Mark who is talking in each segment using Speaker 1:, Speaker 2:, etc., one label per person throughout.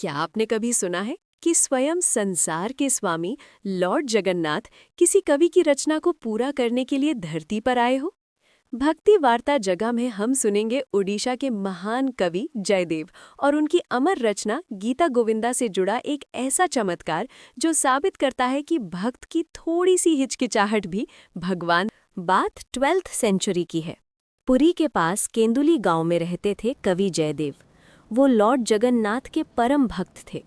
Speaker 1: क्या आपने कभी सुना है कि स्वयं संसार के स्वामी लॉर्ड जगन्नाथ किसी कवि की रचना को पूरा करने के लिए धरती पर आए हो? भक्ति वार्ता जगह में हम सुनेंगे उड़ीसा के महान कवि जयदेव और उनकी अमर रचना गीता गोविंदा से जुड़ा एक ऐसा चमत्कार जो साबित करता है कि भक्त की थोड़ी सी हिचकिचाहट भी भगवान। बात 12th सेंचुरी की है। पुरी के पास केंदुली गांव में रहते थे कवि जयदेव। वो लॉर्ड जगन्नाथ के परम भक्त थे।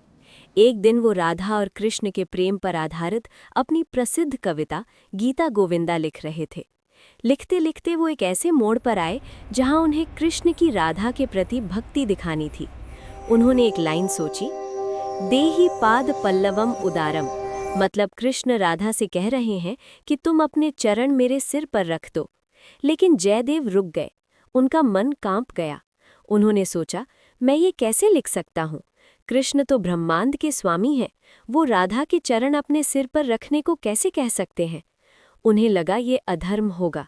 Speaker 1: एक दिन वो राधा और कृष्ण के प्रेम पर आधारित अपनी प्रसिद्ध कविता गीता गोविंदा लिख रहे थे। लिखते लिखते वो एक ऐसे मोड़ पर आए जहां उन्हें कृष्ण की राधा के प्रति भक्ति दिखानी थी। उन्होंने एक लाइन सोची, देहि पाद पल्लवम उदारम, मतलब कृष्ण राधा से कह रहे हैं कि तुम अपने चरण मेरे सिर पर रख दो। लेकिन जयदेव रुक गए, उनका मन कांप गया। उन्होंने सोचा, मैं ये कैसे लिख सकता हूँ? कृष्ण तो ब्रह्मांड के स्वामी हैं, वो राधा के चरण अपने सिर पर रखने को कैसे कह सकते हैं? उन्हें लगा ये अधर्म होगा।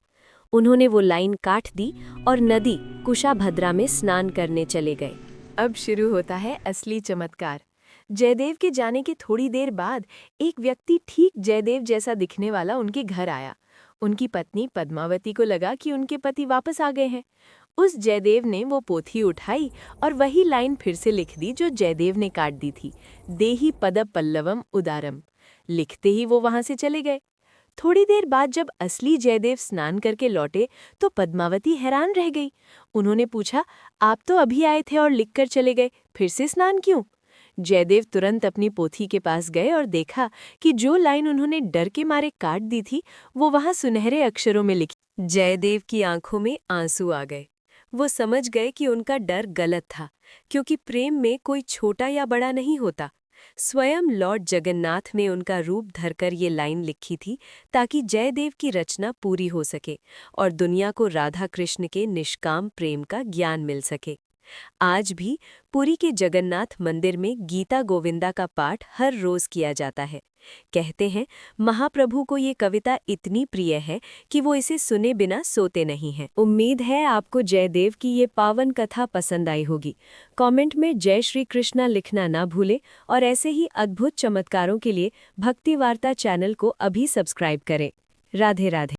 Speaker 1: उन्होंने वो लाइन काट दी और नदी कुशाभद्रा में स्नान करने चले गए। अब शुरू होता है असली चमत्कार। जयदेव के जाने के थोड़ी देर बाद एक व्यक्ति ठीक जयदेव जैसा दिखने वाला उनके घर आया। उनकी पत्नी पद्मावती को लगा कि उनके पति वापस आ गए हैं। उस जयदेव ने वो पोथी उठाई और वही लाइन फिर से लिख दी जो जयदेव ने काट दी थी, देहि पद पल्लवम उदारम। लिखते ही वो वहां से चले गए। थोड़ी देर बाद जब असली जयदेव स्नान करके लौटे तो पद्मावती हैरान रह गई। उन्होंने पूछा, आप तो अभी आए थे और लिखकर चले गए, फिर से स्नान क्यों? जयदेव तुरंत अपनी पोथी के पास गए और देखा कि जो लाइन उन्होंने डर के मारे काट दी थी वो वहां सुनहरे अक्षरों में लिखी। जयदेव की आंखों में आंसू आ गए। वो समझ गए कि उनका डर गलत था, क्योंकि प्रेम में कोई छोटा या बड़ा नहीं होता। स्वयं लॉर्ड जगन्नाथ ने उनका रूप धरकर ये लाइन लिखी थी ताकि जयदेव की रचना पूरी हो सके और दुनिया को राधा कृष्ण के निष्काम प्रेम का ज्ञान मिल सके। आज भी पुरी के जगन्नाथ मंदिर में गीता गोविंदा का पाठ हर रोज किया जाता है। कहते हैं महाप्रभु को ये कविता इतनी प्रिय है कि वो इसे सुने बिना सोते नहीं हैं। उम्मीद है आपको जयदेव की ये पावन कथा पसंद आई होगी। कमेंट में जय श्री कृष्णा लिखना ना भूलें और ऐसे ही अद्भुत चमत्कारों के लिए भक्ति वार्ता चैनल को अभी सब्सक्राइब करें। राधे राधे।